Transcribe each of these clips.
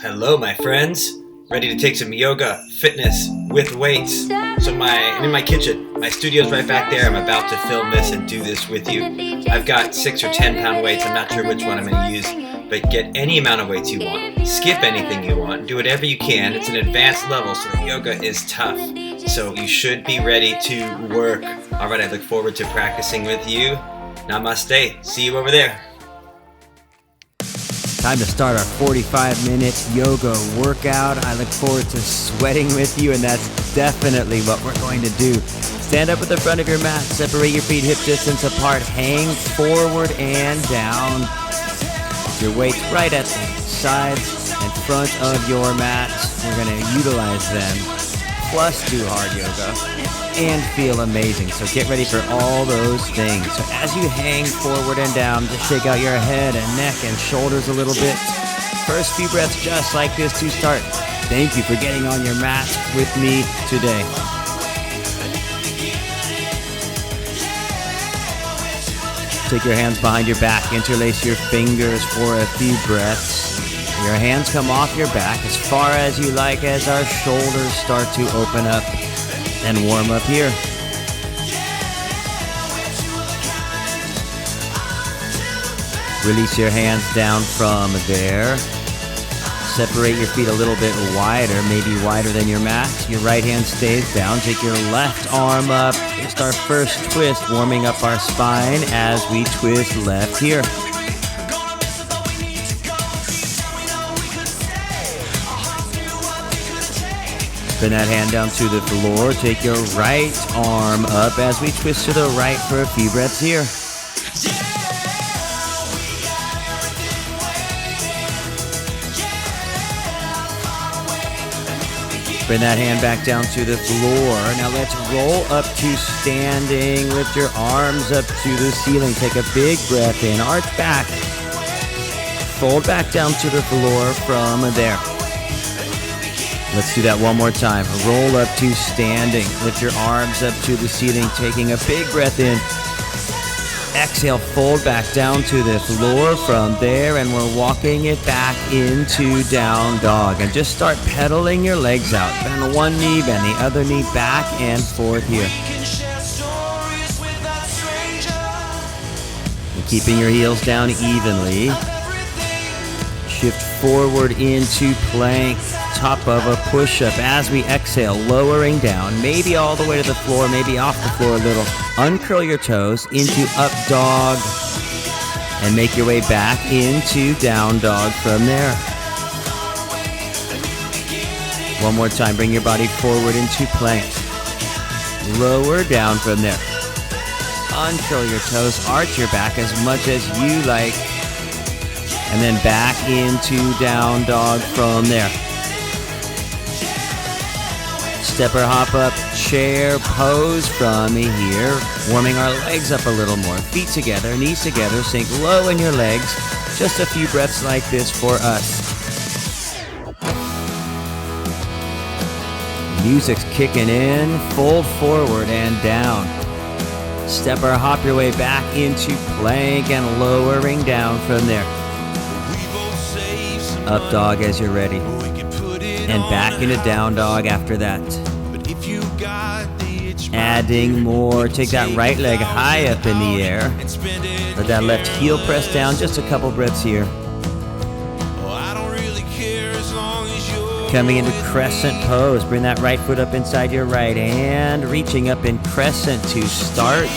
Hello, my friends. Ready to take some yoga, fitness with weights. So I'm in my kitchen. My studio's right back there. I'm about to film this and do this with you. I've got 6 or 10 pound weights. I'm not sure which one I'm going to use, but get any amount of weights you want. Skip anything you want. Do whatever you can. It's an advanced level, so the yoga is tough. So you should be ready to work. All right, I look forward to practicing with you. Namaste. See you over there. Time to start our 45-minute yoga workout. I look forward to sweating with you, and that's definitely what we're going to do. Stand up at the front of your mat, separate your feet hip distance apart, hang forward and down. Your weights right at the sides and front of your mat. We're going to utilize them, plus do hard yoga, and feel amazing. So get ready for all those things. So as you hang forward and down, just shake out your head and neck and shoulders a little bit. First few breaths just like this to start. Thank you for getting on your mat with me today. Take your hands behind your back, interlace your fingers for a few breaths. Your hands come off your back as far as you like as our shoulders start to open up and warm up here. Release your hands down from there. Separate your feet a little bit wider, maybe wider than your mat. Your right hand stays down. Take your left arm up. Just our first twist, warming up our spine as we twist left here. Bring that hand down to the floor. Take your right arm up as we twist to the right for a few breaths here. Bring that hand back down to the floor. Now let's roll up to standing. Lift your arms up to the ceiling. Take a big breath in. Arch back. Fold back down to the floor from there. Let's do that one more time. Roll up to standing. Lift your arms up to the ceiling, taking a big breath in. Exhale, fold back down to the floor from there, and we're walking it back into down dog. And just start pedaling your legs out. Bend one knee, bend the other knee back and forth here. And keeping your heels down evenly. Shift forward into plank. Top of a push-up as we exhale, lowering down, maybe all the way to the floor, maybe off the floor a little. Uncurl your toes into up dog and make your way back into down dog from there. One more time, bring your body forward into plank. Lower down from there. Uncurl your toes, arch your back as much as you like, and then back into down dog from there. Step or hop up, chair pose from here. Warming our legs up a little more. Feet together, knees together, sink low in your legs. Just a few breaths like this for us. Music's kicking in. Fold forward and down. Step or hop your way back into plank and lowering down from there. Up dog as you're ready. And back into down dog after that. Adding more. Take that right leg high up in the air. Let that left heel press down. Just a couple breaths here. Coming into crescent pose. Bring that right foot up inside your right hand. Reaching up in crescent to start.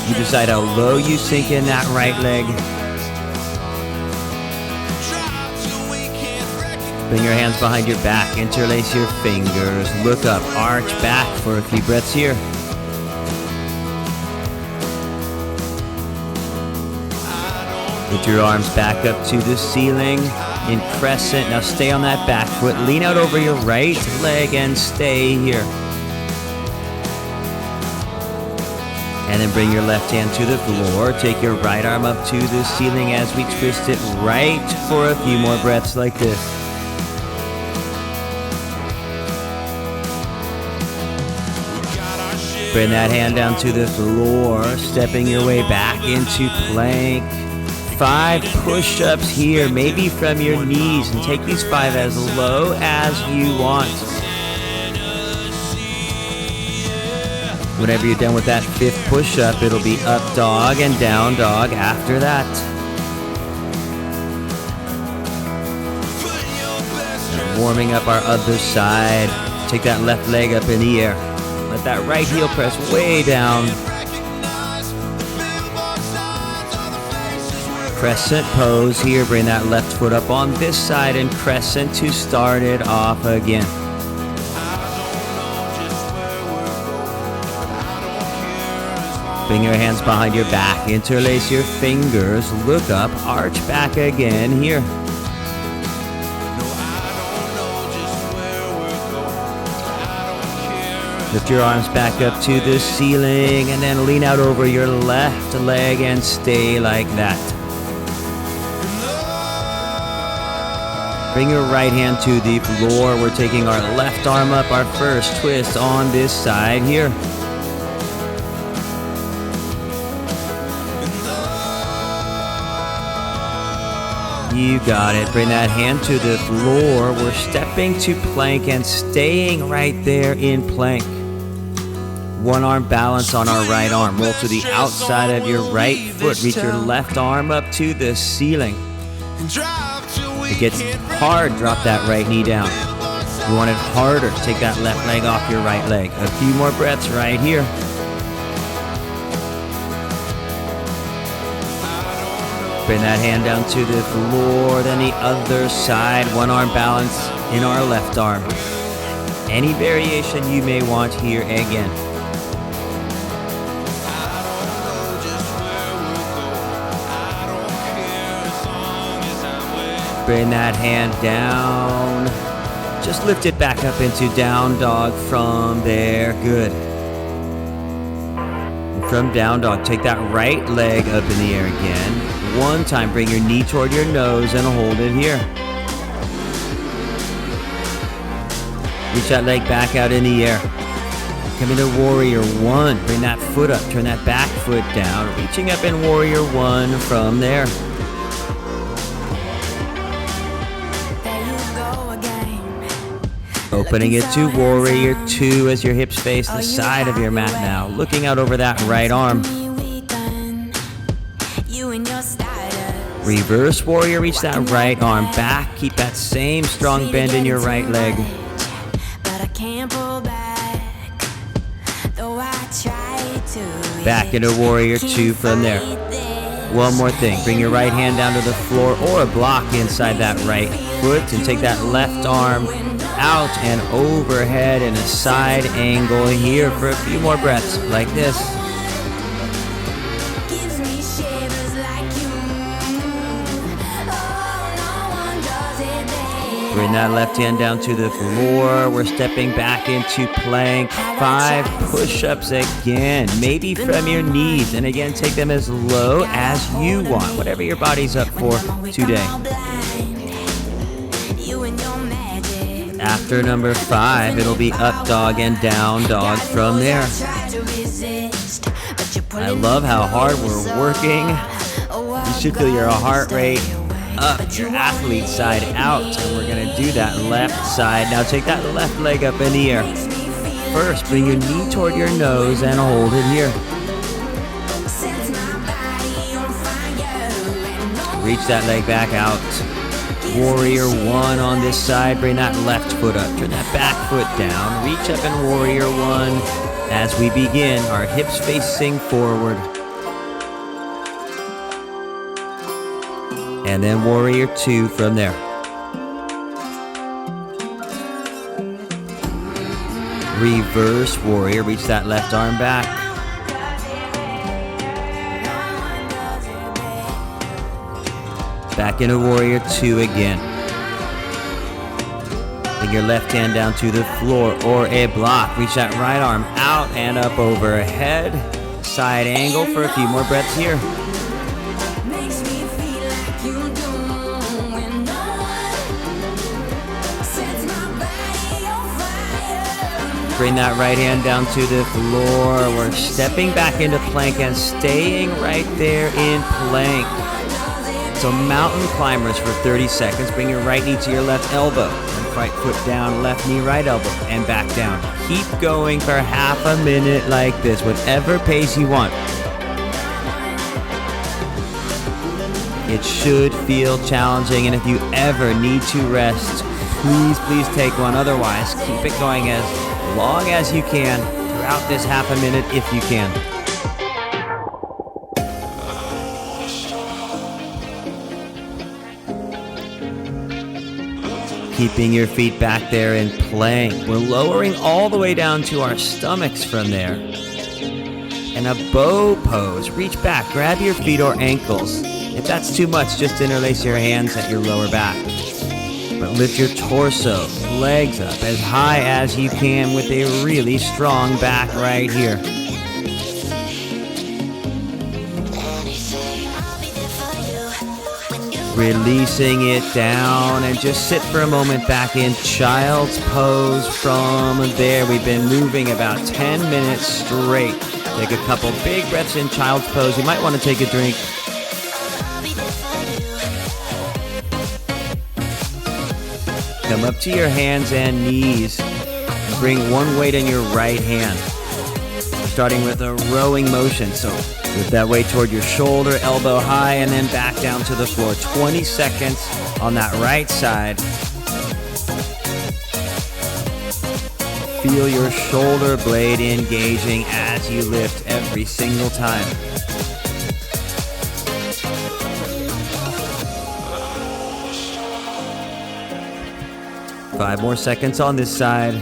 You decide how low you sink in that right leg. Bring your hands behind your back, interlace your fingers, look up, arch back for a few breaths here. Put your arms back up to the ceiling in crescent. Now stay on that back foot, lean out over your right leg and stay here. And then bring your left hand to the floor, take your right arm up to the ceiling as we twist it right for a few more breaths like this. Bring that hand down to the floor, stepping your way back into plank. 5 push-ups here, maybe from your knees, and take these 5 as low as you want. Whenever you're done with that 5th push-up, it'll be up dog and down dog after that. And warming up our other side. Take that left leg up in the air. Let that right heel press way down. Crescent pose here. Bring that left foot up on this side and crescent to start it off again. Bring your hands behind your back. Interlace your fingers. Look up. Arch back again here. Lift your arms back up to the ceiling and then lean out over your left leg and stay like that. Bring your right hand to the floor. We're taking our left arm up, our first twist on this side here. You got it. Bring that hand to the floor. We're stepping to plank and staying right there in plank. One arm balance on our right arm. Roll to the outside of your right foot. Reach your left arm up to the ceiling. If it gets hard, drop that right knee down. If you want it harder, take that left leg off your right leg. A few more breaths right here. Bring that hand down to the floor, then the other side. One arm balance in our left arm. Any variation you may want here again. Bring that hand down. Just lift it back up into down dog from there. Good. And from down dog, take that right leg up in the air again. One time, bring your knee toward your nose and hold it here. Reach that leg back out in the air. Come into warrior one. Bring that foot up. Turn that back foot down. Reaching up in warrior one from there. Opening it to warrior two as your hips face the side of your mat now. Looking out over that right arm. Reverse warrior, reach that right arm back. Keep that same strong bend in your right leg. Back into warrior two from there. One more thing, bring your right hand down to the floor or a block inside that right foot and take that left arm out and overhead in a side angle here for a few more breaths like this. Bring that left hand down to the floor. We're stepping back into plank. 5 push-ups again, maybe from your knees. And again, take them as low as you want, whatever your body's up for today. After number 5, it'll be up dog and down dog from there. I love how hard we're working. You should feel your heart rate up, your athlete side out, and we're going to do that left side. Now take that left leg up in the air. First, bring your knee toward your nose and hold it here. Reach that leg back out. Warrior one on this side. Bring that left foot up. Turn that back foot down. Reach up in warrior one as we begin. Our hips facing forward. And then warrior two from there. Reverse warrior. Reach that left arm back. Back into warrior two again. Bring your left hand down to the floor or a block. Reach that right arm out and up overhead. Side angle for a few more breaths here. Bring that right hand down to the floor. We're stepping back into plank and staying right there in plank. So mountain climbers for 30 seconds. Bring your right knee to your left elbow. And right foot down, left knee, right elbow, and back down. Keep going for half a minute like this, whatever pace you want. It should feel challenging, and if you ever need to rest, please take one. Otherwise, keep it going as long as you can throughout this half a minute if you can. Keeping your feet back there in plank. We're lowering all the way down to our stomachs from there. In a bow pose, reach back, grab your feet or ankles. If that's too much, just interlace your hands at your lower back. But lift your torso, legs up as high as you can with a really strong back right here. Releasing it down and just sit for a moment back in child's pose. From there, we've been moving about 10 minutes straight. Take a couple big breaths in child's pose. You might want to take a drink. Come up to your hands and knees and bring one weight in your right hand. Starting with a rowing motion. So lift that weight toward your shoulder, elbow high, and then back down to the floor. 20 seconds on that right side. Feel your shoulder blade engaging as you lift every single time. Five more seconds on this side.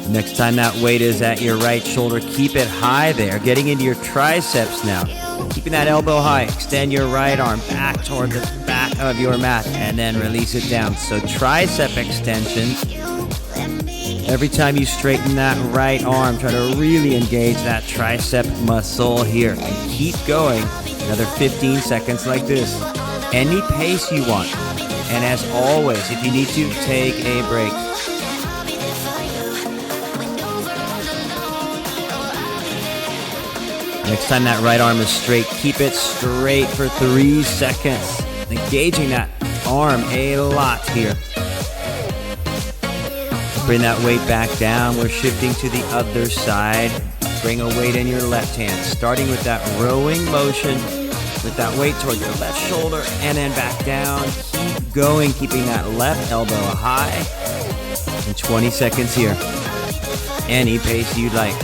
Next time that weight is at your right shoulder, keep it high there. Getting into your triceps now. Keeping that elbow high. Extend your right arm back toward the back of your mat and then release it down. So tricep extensions. Every time you straighten that right arm, try to really engage that tricep muscle here. And keep going. Another 15 seconds like this. Any pace you want. And as always, if you need to, take a break. Next time that right arm is straight, keep it straight for 3 seconds. Engaging that arm a lot here. Bring that weight back down. We're shifting to the other side. Bring a weight in your left hand. Starting with that rowing motion. With that weight toward your left shoulder and then back down. Keep going, keeping that left elbow high. And 20 seconds here. Any pace you'd like.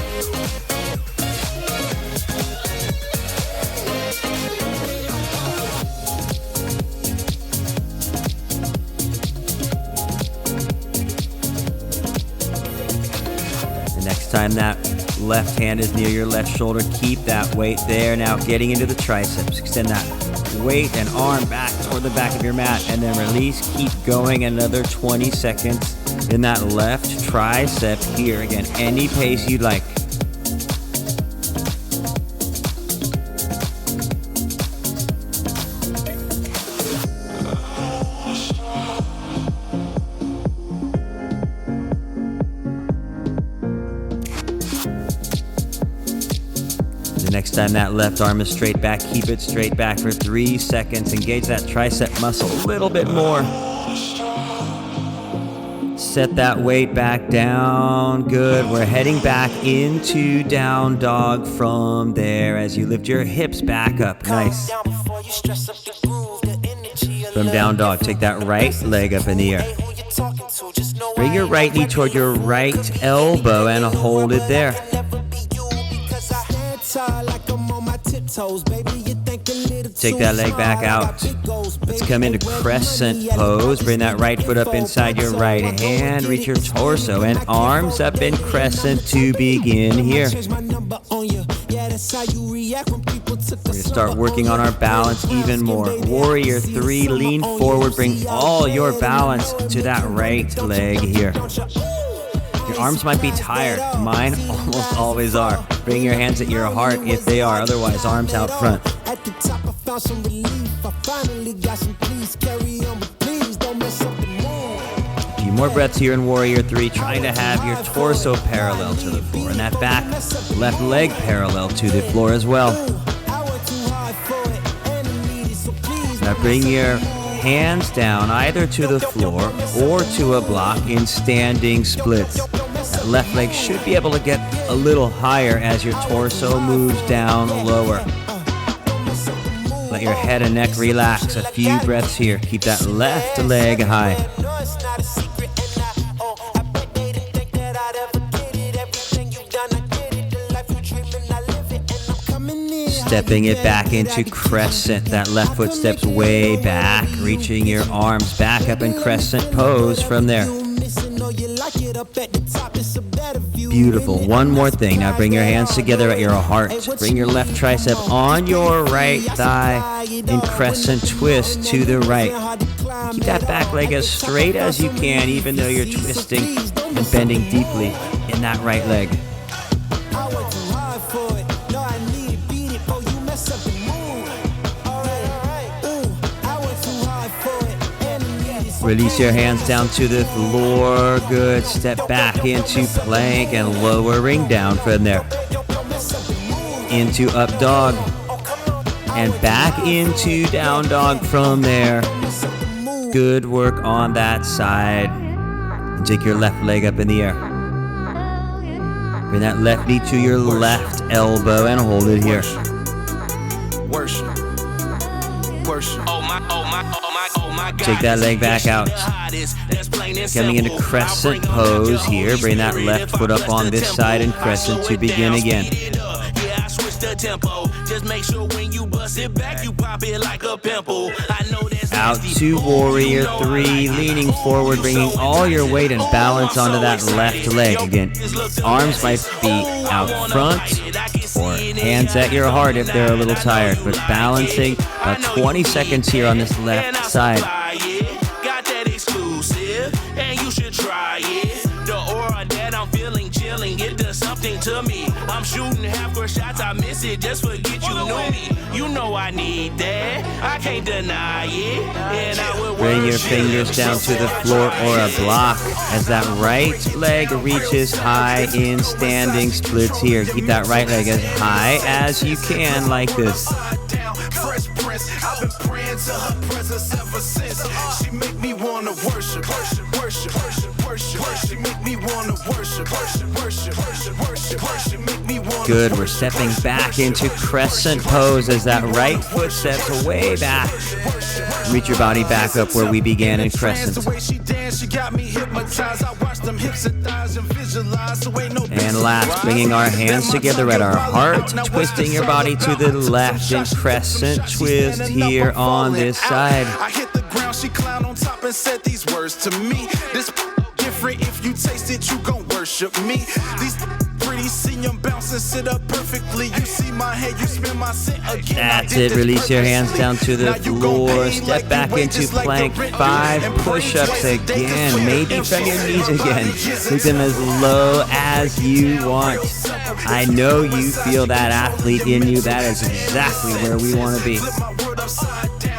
The next time that left hand is near your left shoulder, keep that weight there. Now getting into the triceps. Extend that weight and arm back toward the back of your mat and then release. Keep going another 20 seconds in that left tricep here. Again, any pace you'd like. Next time that left arm is straight back, keep it straight back for 3 seconds. Engage that tricep muscle a little bit more. Set that weight back down. Good. We're heading back into down dog from there as you lift your hips back up. Nice. From down dog, take that right leg up in the air. Bring your right knee toward your right elbow and hold it there. Take that leg back out. Let's come into Crescent pose. Bring that right foot up inside your right hand. Reach your torso and arms up in Crescent to begin here. We're going to start working on our balance even more. Warrior 3, lean forward. Bring all your balance to that right leg here. Your arms might be tired. Mine almost always are. Bring your hands at your heart if they are. Otherwise, arms out front. At the top, I found some relief. I finally got some peace. Carry on, but please don't mess up the mood. A few more breaths here in Warrior 3, trying to have your torso parallel to the floor and that back left leg parallel to the floor as well. Now bring your hands down either to the floor or to a block in standing splits. That left leg should be able to get a little higher as your torso moves down lower. Let your head and neck relax. A few breaths here. Keep that left leg high. Stepping it back into Crescent. That left foot steps way back, reaching your arms back up in Crescent pose from there. Beautiful. One more thing. Now bring your hands together at your heart. Bring your left tricep on your right thigh in Crescent twist to the right. Keep that back leg as straight as you can, even though you're twisting and bending deeply in that right leg. Release your hands down to the floor. Good. Step back into plank and lowering down from there. Into up dog. And back into down dog from there. Good work on that side. Take your left leg up in the air. Bring that left knee to your left elbow and hold it here. Worship. Worship. Take that leg back out. Coming into Crescent pose here. Bring that left foot up on this side in Crescent to begin again. Out to Warrior 3, leaning forward, bringing all your weight and balance onto that left leg. Again, arms might be out front or hands at your heart if they're a little tired, but balancing about 20 seconds here on this left side. Got that exclusive, and you should try it. The aura that I'm feeling chilling, it does something to me. I'm shooting half-court shots, I miss it, just forget you knew me. You know I need that, I can't deny it. And I would bring your fingers down to the floor or a block as that right leg reaches high in standing splits here. Keep that right leg as high as you can like this. I've been praying to her presence ever since. She make me wanna worship, worship, worship, worship, worship. She make me wanna worship, worship, worship, worship, worship. She make me wanna. Good. We're stepping back into Crescent pose as that right foot steps way back. Reach your body back up where we began in Crescent. And last, bringing our hands together at our heart, twisting your body to the left in Crescent twist here on this side. I hit the ground, she climbed on top and said these words to me. This different, if you taste it, you gon' worship me. These pretty, see them bounce and sit up perfectly. You see my head, you spin my scent again. That's it. Release your hands down to the floor. Step back into plank. 5 push-ups again. Maybe from your knees again. Take them as low as you want. I know you feel that athlete in you. That is exactly where we want to be.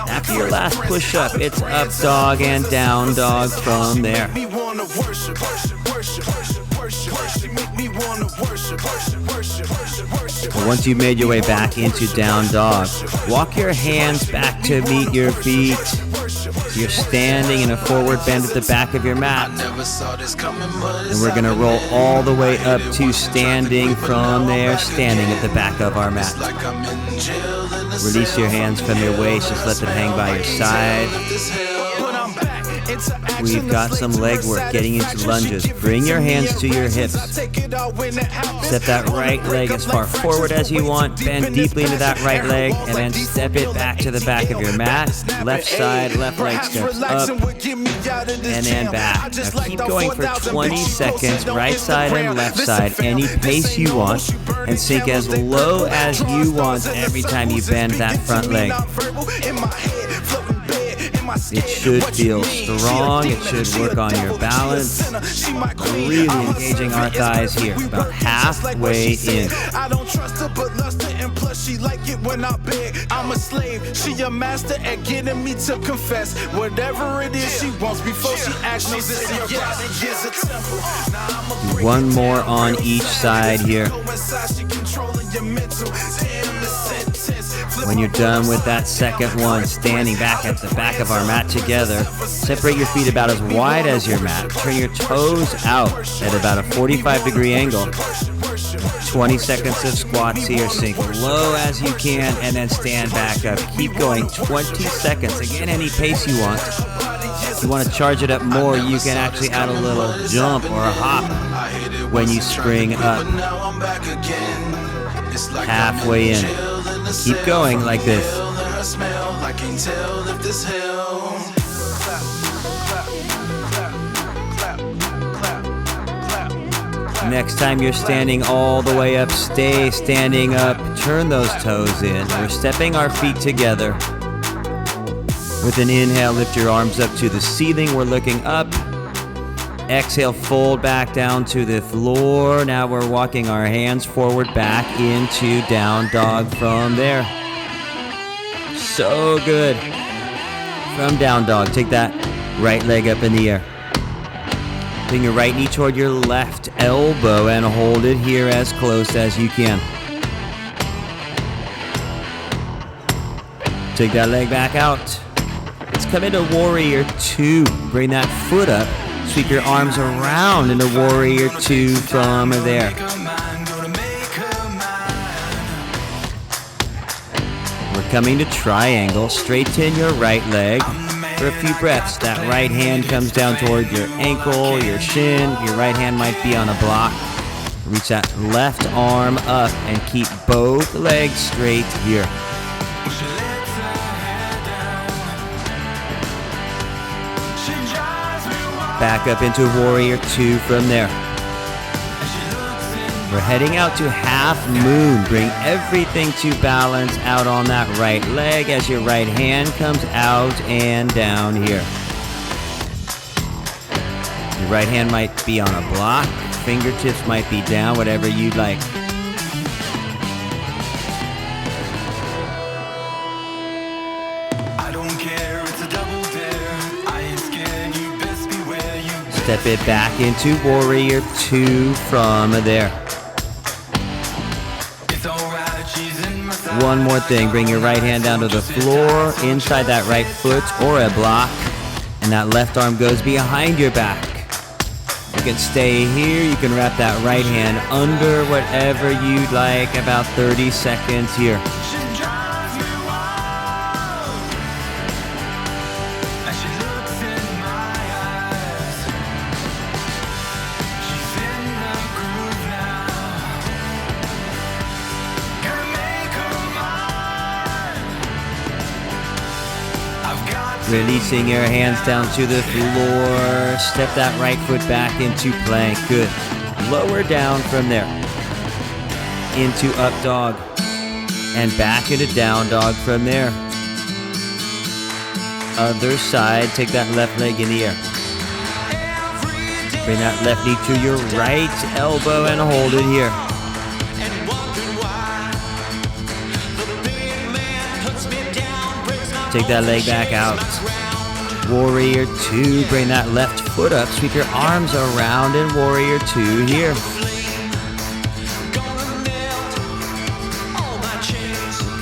After your last push-up, it's up dog and down dog from there. Once you've made your way back into down dog, walk your hands back to meet your feet. So you're standing in a forward bend at the back of your mat. And we're going to roll all the way up to standing from there, standing at the back of our mat. Release your hands from your waist, just let them hang by your side. We've got some leg work getting into lunges. Bring your hands to your hips. Step that right leg as far forward as you want. Bend deeply into that right leg and then step it back to the back of your mat. Left side, left leg steps up and then back. Now keep going for 20 seconds, right side and left side, any pace you want, and sink as low as you want every time you bend that front leg. It should feel strong. It should work on your balance. Really engaging our thighs here. About halfway in. she like it when I beg. I'm a slave, she a master at getting me to confess whatever it is she wants before she asks me. This is yes, a temple. One more on each side here. When you're done with that second one, standing back at the back of our mat together, separate your feet about as wide as your mat. Turn your toes out at about a 45-degree angle. 20 seconds of squats here. Sink low as you can and then stand back up. Keep going 20 seconds. Again, any pace you want. If you want to charge it up more, you can actually add a little jump or a hop when you spring up. Halfway in. Keep going like this. Next time you're standing all the way up, stay standing up. Turn those toes in. We're stepping our feet together. With an inhale, lift your arms up to the ceiling. We're looking up. Exhale, fold back down to the floor. Now we're walking our hands forward back into down dog from there. So good. From down dog, take that right leg up in the air. Bring your right knee toward your left elbow and hold it here as close as you can. Take that leg back out. Let's come into Warrior 2. Bring that foot up. Sweep your arms around into Warrior 2 from there. We're coming to triangle. Straighten your right leg for a few breaths. That right hand comes down toward your ankle, your shin. Your right hand might be on a block. Reach that left arm up and keep both legs straight here. Back up into Warrior 2 from there. We're heading out to half moon. Bring everything to balance out on that right leg as your right hand comes out and down here. Your right hand might be on a block. Fingertips might be down, whatever you'd like. Step it back into Warrior 2 from there. One more thing, bring your right hand down to the floor, inside that right foot or a block, and that left arm goes behind your back. You can stay here, you can wrap that right hand under whatever you'd like, about 30 seconds here. Releasing your hands down to the floor. Step that right foot back into plank. Good. Lower down from there. Into up dog. And back into down dog from there. Other side. Take that left leg in the air. Bring that left knee to your right elbow and hold it here. Take that leg back out. Warrior 2, bring that left foot up. Sweep your arms around in Warrior 2 here.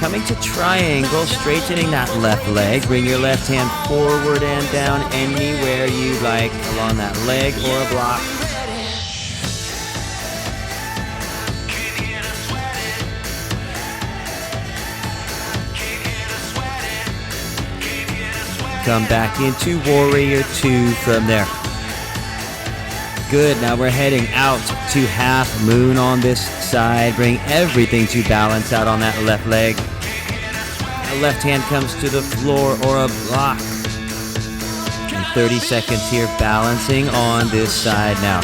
Coming to triangle, straightening that left leg. Bring your left hand forward and down anywhere you like along that leg or a block. Come back into Warrior 2 from there. Good, now we're heading out to half moon on this side. Bring everything to balance out on that left leg. The left hand comes to the floor or a block. And 30 seconds here balancing on this side now.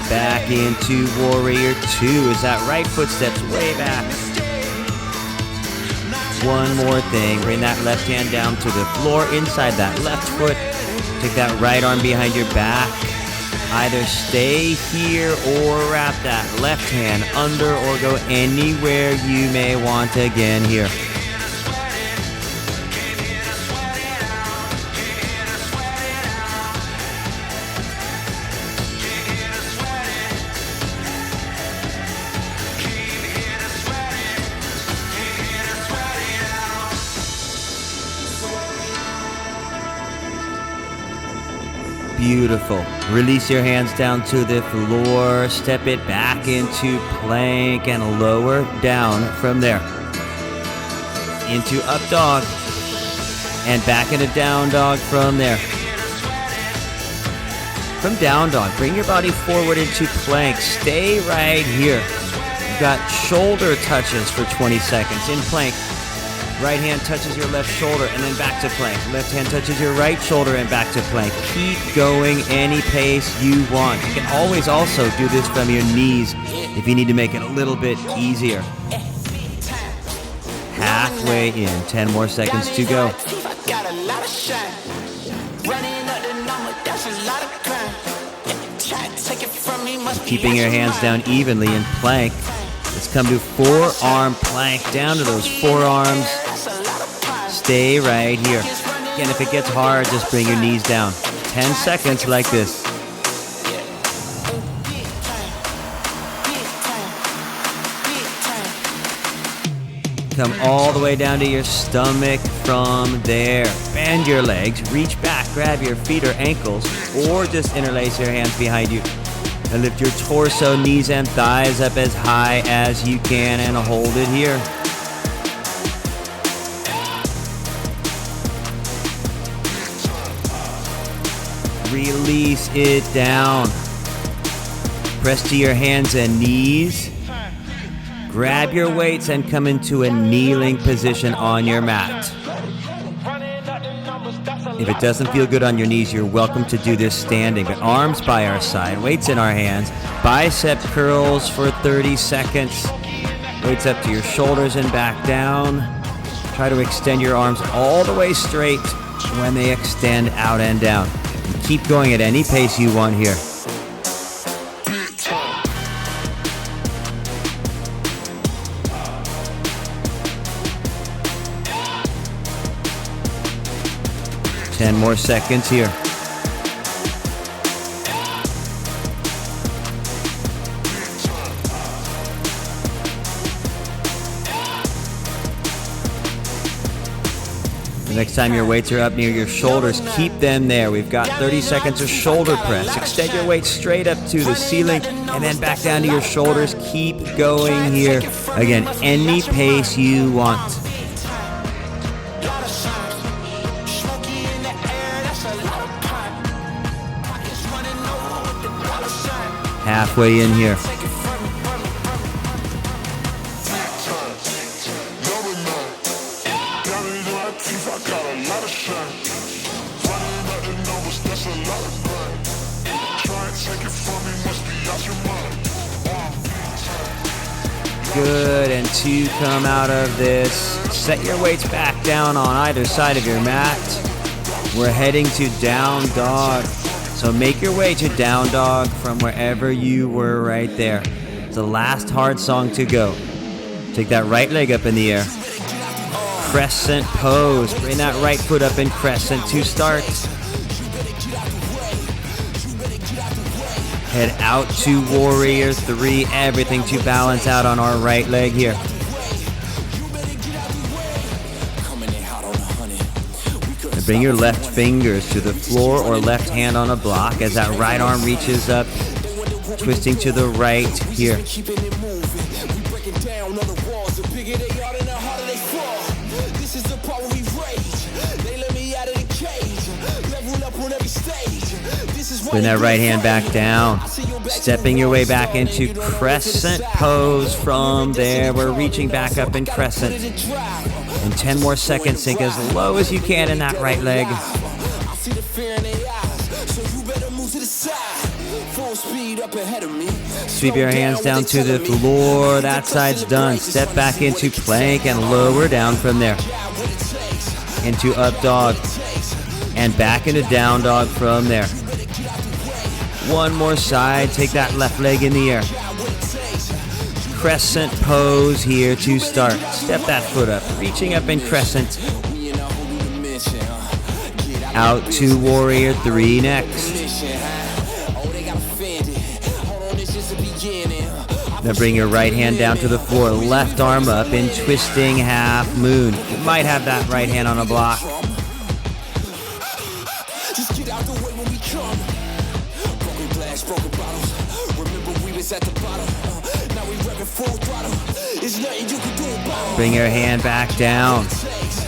Back into Warrior 2 as that right foot steps way back. One more thing. Bring that left hand down to the floor inside that left foot. Take that right arm behind your back. Either stay here or wrap that left hand under or go anywhere you may want again here. Beautiful. Release your hands down to the floor. Step it back into plank and lower down from there. Into up dog. And back into down dog from there. From down dog, bring your body forward into plank. Stay right here. You've got shoulder touches for 20 seconds in plank. Right hand touches your left shoulder and then back to plank. Left hand touches your right shoulder and back to plank. Keep going any pace you want. You can always also do this from your knees if you need to make it a little bit easier. Halfway in, 10 more seconds to go. Keeping your hands down evenly in plank. Let's come to forearm plank, down to those forearms. Stay right here. Again, if it gets hard, just bring your knees down. 10 seconds like this. Come all the way down to your stomach from there. Bend your legs, reach back, grab your feet or ankles, or just interlace your hands behind you. And lift your torso, knees, and thighs up as high as you can and hold it here. Release it down. Press to your hands and knees. Grab your weights and come into a kneeling position on your mat. If it doesn't feel good on your knees, you're welcome to do this standing. But arms by our side, weights in our hands, bicep curls for 30 seconds. Weights up to your shoulders and back down. Try to extend your arms all the way straight when they extend out and down. And keep going at any pace you want here. Ten more seconds here. The next time your weights are up near your shoulders, keep them there. We've got 30 seconds of shoulder press. Extend your weight straight up to the ceiling and then back down to your shoulders. Keep going here. Again, any pace you want. Halfway in here. Good, and two come out of this. Set your weights back down on either side of your mat. We're heading to down dog. So make your way to down dog from wherever you were right there. It's the last hard song to go. Take that right leg up in the air. Crescent pose. Bring that right foot up in crescent to start. Head out to warrior 3. Everything to balance out on our right leg here. Bring your left fingers to the floor or left hand on a block as that right arm reaches up, twisting to the right here. Bring that right hand back down. Stepping your way back into crescent pose from there. We're reaching back up in crescent. In 10 more seconds, sink as low as you can in that right leg. Sweep your hands down to the floor. That side's done. Step back into plank and lower down from there. Into up dog. And back into down dog from there. One more side. Take that left leg in the air. Crescent pose here to start. Step that foot up. Reaching up in crescent. Out to warrior 3 next. Now bring your right hand down to the floor. Left arm up in twisting half moon. You might have that right hand on a block. Bring your hand back down.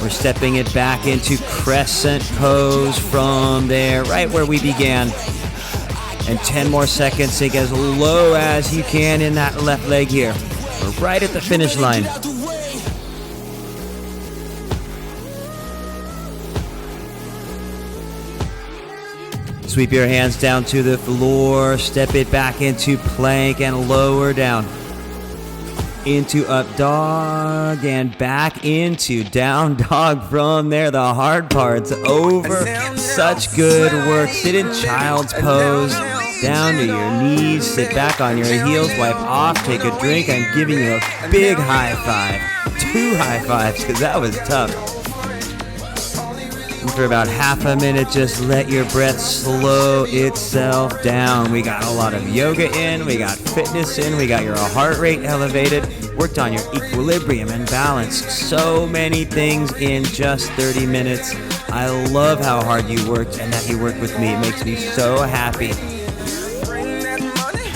We're stepping it back into crescent pose from there, right where we began. And 10 more seconds, sink as low as you can in that left leg here. We're right at the finish line. Sweep your hands down to the floor, step it back into plank and lower down. Into up dog and back into down dog from there. The hard part's over. Such good work. Sit in child's pose. Down to your knees. Sit back on your heels. Wipe off. Take a drink. I'm giving you a big high five. 2 high fives because that was tough. And for about half a minute, just let your breath slow itself down. We got a lot of yoga in. We got fitness in. We got your heart rate elevated. Worked on your equilibrium and balance. So many things in just 30 minutes. I love how hard you worked and that you worked with me. It makes me so happy.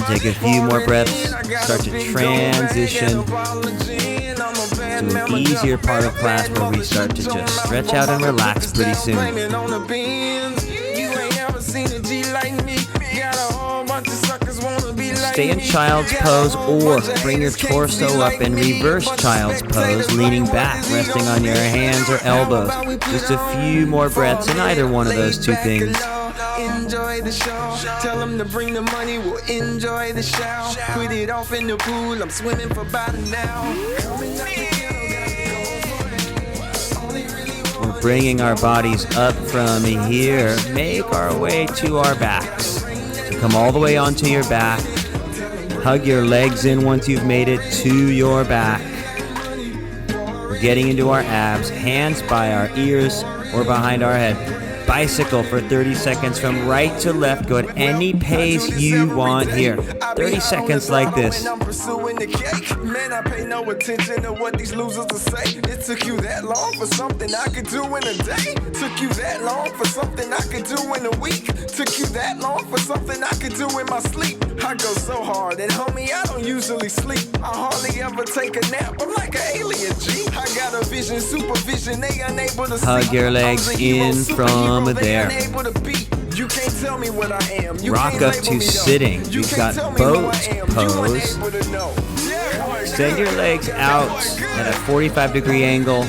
Take a few more breaths. Start to transition to an easier part of class where we start to just stretch out and relax pretty soon. Stay in child's pose or bring your torso up in reverse child's pose, leaning back, resting on your hands or elbows. Just a few more breaths in either one of those two things. Enjoy the show. Tell them to bring the money, we'll enjoy the shower. Put it off in the pool, I'm swimming for about an hour. We're bringing our bodies up from here. Make our way to our backs. So come all the way onto your back. Hug your legs in once you've made it to your back. We're getting into our abs, hands by our ears or behind our head. Bicycle for 30 seconds from right to left. Go at any pace you want here. 30 seconds like this. Man, I pay no attention to what these losers will say. It took you that long for something I could do in a day. Took you that long for something I could do in a week. Took you that long for something I could do in my sleep. I go so hard and homie, I don't usually sleep. I hardly ever take a nap. I'm like an alien G. I got a vision, supervision, they unable to see. Hug your legs in from there. You can't tell me what I am. Rock up to sitting. We've got boat pose. Extend your legs out at a 45-degree angle.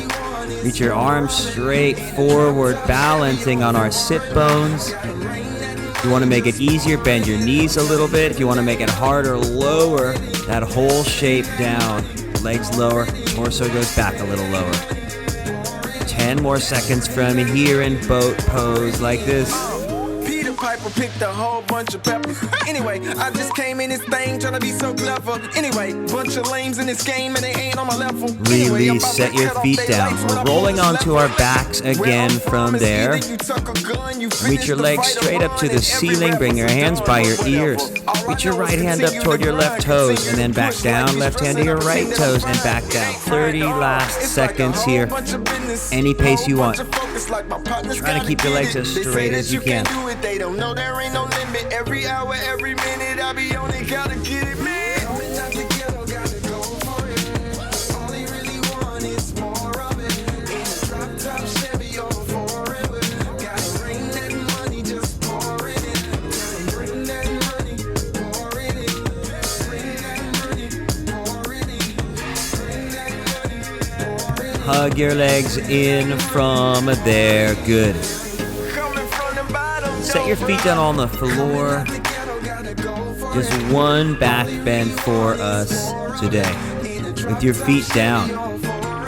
Reach your arms straight forward, balancing on our sit bones. If you want to make it easier, bend your knees a little bit. If you want to make it harder, lower that whole shape down. Legs lower, torso goes back a little lower. 10 more seconds from here in boat pose like this. Piper picked a whole bunch of peppers. Anyway, I just came in this thing trying to be so clever. Anyway, bunch of lames in this game and they ain't on my level. Release, set your feet down. We're rolling onto our backs again from there. Reach your legs straight up to the ceiling. Bring your hands by your ears. Reach your right hand up toward your left toes and then back down. Left hand to your right toes and back down. 30 last seconds here. Any pace you want. Try to keep your legs as straight as you can. No, there ain't no limit. Every hour, every minute, I be on it, gotta get it, man. Gotta go for it. All they really want is more of it. In a drop top Chevy or forever. Gotta bring that money, just pour in it. Gotta bring that money, pour in it. Bring that money, pour in it. Bring that money, pour in it. Hug your legs in from there. Good. Set your feet down on the floor. Just one back bend for us today. With your feet down,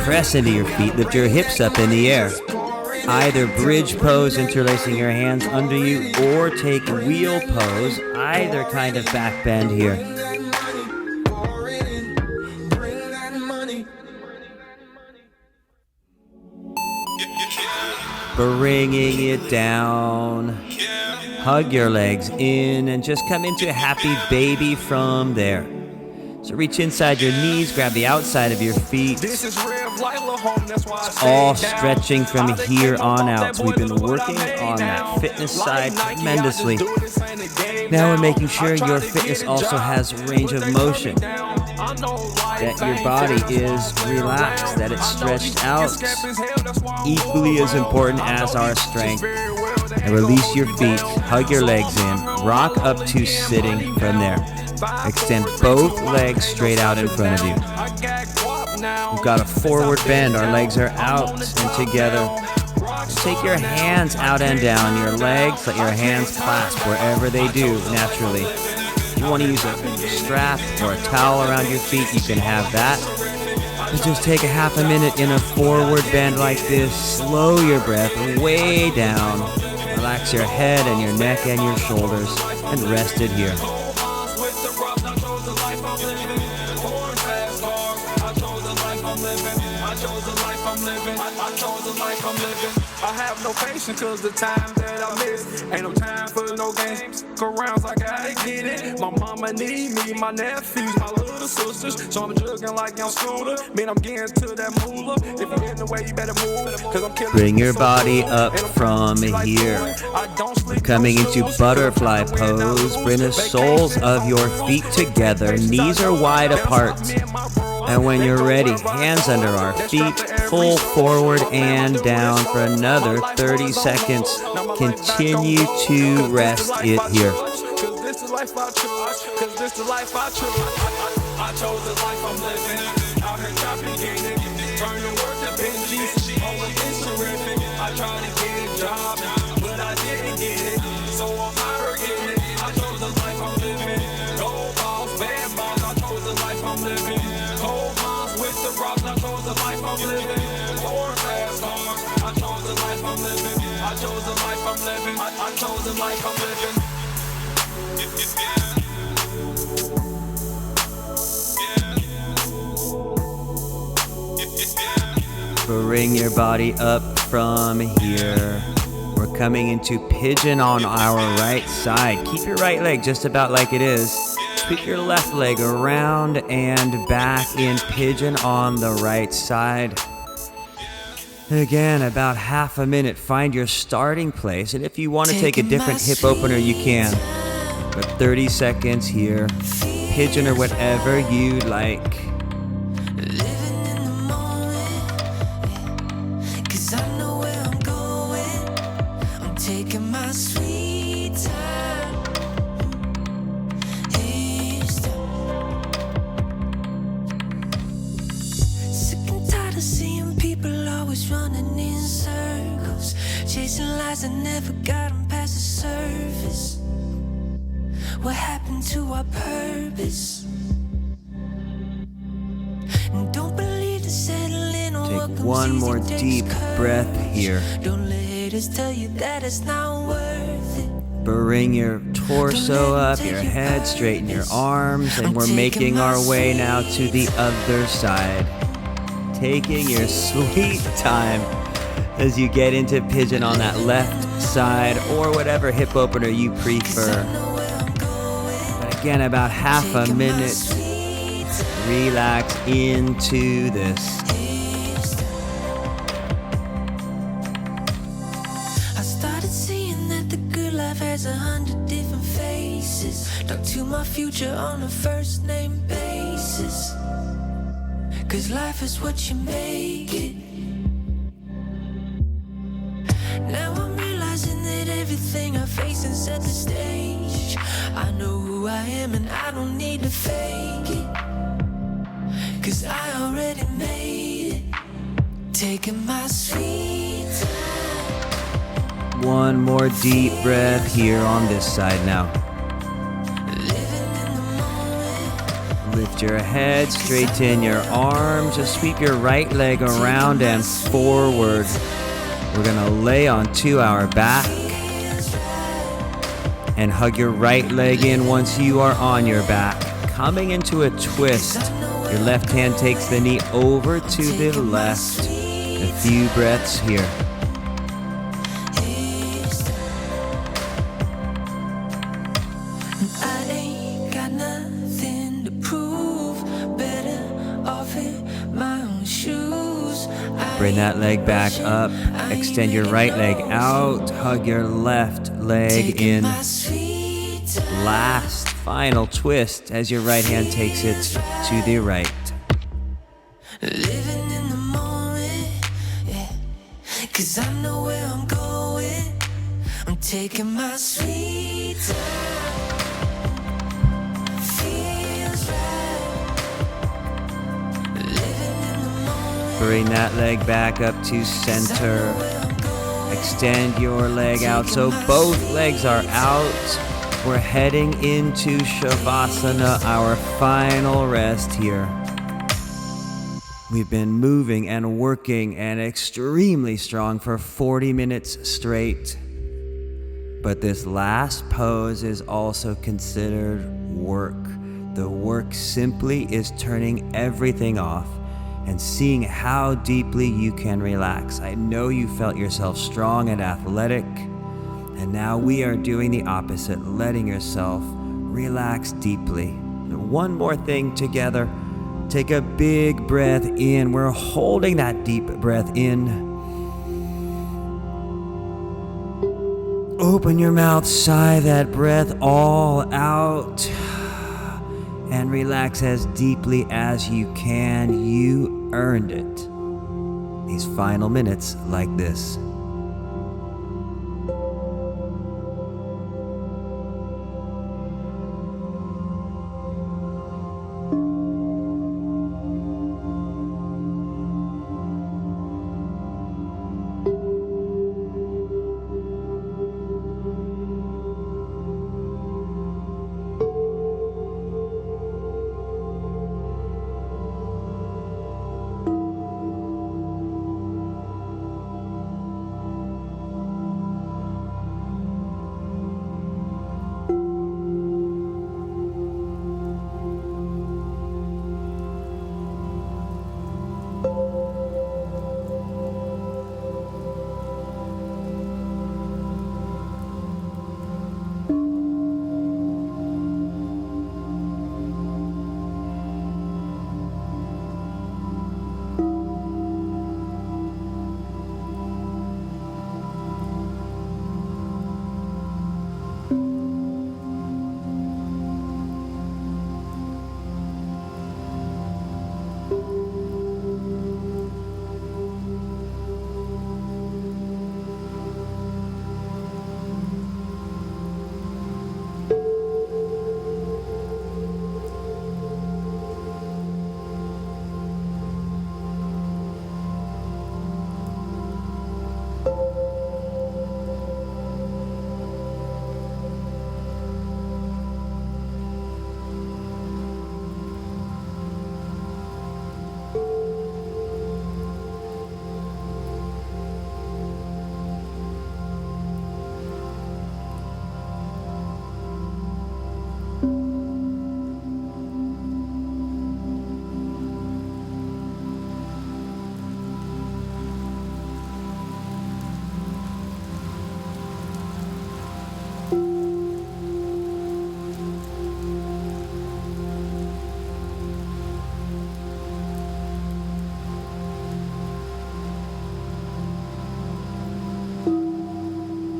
press into your feet, lift your hips up in the air. Either bridge pose, interlacing your hands under you, or take wheel pose, either kind of back bend here. Bringing it down. Hug your legs in and just come into a happy baby from there. So reach inside your knees, grab the outside of your feet. It's all stretching from here on out. So we've been working on that fitness side tremendously. Now we're making sure your fitness also has range of motion. That your body is relaxed, that it's stretched out. Equally as important as our strength. And release your feet, hug your legs in, rock up to sitting from there. Extend both legs straight out in front of you. We've got a forward bend, our legs are out and together. Take your hands out and down your legs, let your hands clasp wherever they do naturally. If you want to use a strap or a towel around your feet, you can have that. But just take a half a minute in a forward bend like this. Slow your breath way down. Relax your head and your neck and your shoulders and rest it here. I have no patience cause the time that I miss. Ain't no time for no games. Go rounds, I gotta get it. My mama need me, my nephews, my little sisters. So I'm jugging like I'm Scooter. Man, I'm getting to that moolah. If you're in the way, you better move. Cause I'm killing. Bring your body up from here. We're coming into butterfly pose. Bring the soles of your feet together. Knees are wide apart. And when you're ready, hands under our feet, pull forward and down for another 30 seconds. Continue to rest it here. Cause this is life I chose. Cause this is life I chose. I chose the life I'm living. Out here chopping, getting turn the work to Benji's. Always is terrific. I tried to get a job, but I didn't get it. So I'm out here getting it. I chose the life I'm living. Gold balls, bad balls. I chose the life I'm living. Cold balls with the rocks. I chose the life I'm living. Four fast cars. I chose the life I'm living. I chose the life I'm living. I chose the life I'm living. Bring your body up from here. We're coming into pigeon on our right side. Keep your right leg just about like it is. Sweep your left leg around and back in pigeon on the right side. Again, about half a minute. Find your starting place. And if you want to take a different hip opener, you can. But 30 seconds here. Pigeon or whatever you like. Chasing lies that never got them past the surface. What happened to our purpose? And don't believe the settling or Take one more deep breath here. Don't let haters tell you that it's not worth it. Bring your torso up, your head, straighten your arms, and we're making our way now to the other side. Taking your sweet time as you get into pigeon on that left side or whatever hip opener you prefer. But again, about half a minute. Relax into this. I started seeing that the good life has 100 different faces. Talk to my future on a first name basis. Cause life is what you make it. Now I'm realizing that everything I face is set the stage. I know who I am and I don't need to fake it. Cause I already made it. Taking my sweet time. One more deep breath here on this side now. Living in Lift your head, straighten your arms, just sweep your right leg around and forward. We're gonna lay onto our back and hug your right leg in once you are on your back. Coming into a twist, your left hand takes the knee over to the left. A few breaths here. I ain't got nothing to prove. Better off in my own shoes. Bring that leg back up. Extend your right leg out. Hug your left leg in. Last final twist as your right hand takes it to the right. Living in the moment, yeah. 'Cause I know where I'm going. I'm taking my sweet time. Feels right. Living in the moment. Bring that leg back up to center. Extend your leg out so both legs are out. We're heading into Shavasana, our final rest here. We've been moving and working and extremely strong for 40 minutes straight. But this last pose is also considered work. The work simply is turning everything off and seeing how deeply you can relax. I know you felt yourself strong and athletic. And now we are doing the opposite, letting yourself relax deeply. One more thing together. Take a big breath in. We're holding that deep breath in. Open your mouth, sigh that breath all out. And relax as deeply as you can. You earned it. These final minutes like this.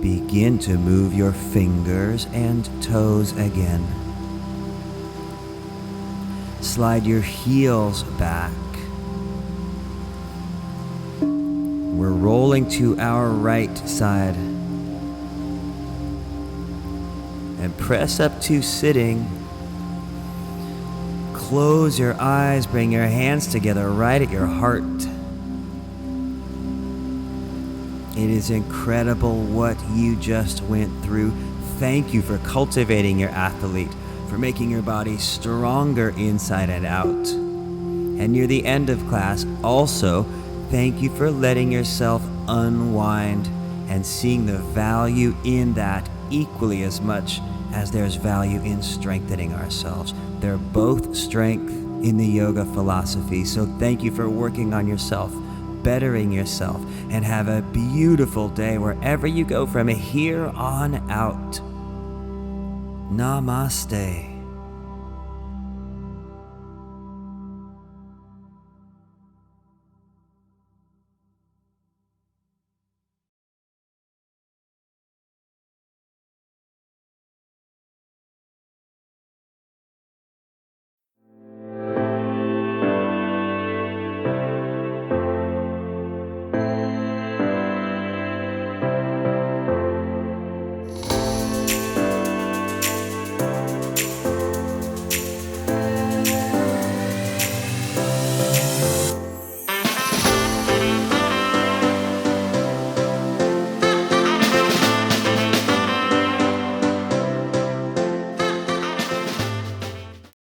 Begin to move your fingers and toes again. Slide your heels back. We're rolling to our right side. And press up to sitting. Close your eyes, bring your hands together right at your heart. It is incredible what you just went through. Thank you for cultivating your athlete. for making your body stronger inside and out. And near the end of class, also, thank you for letting yourself unwind and seeing the value in that equally as much as there's value in strengthening ourselves. They're both strength in the yoga philosophy. So thank you for working on yourself, bettering yourself, and have a beautiful day wherever you go from here on out. Namaste.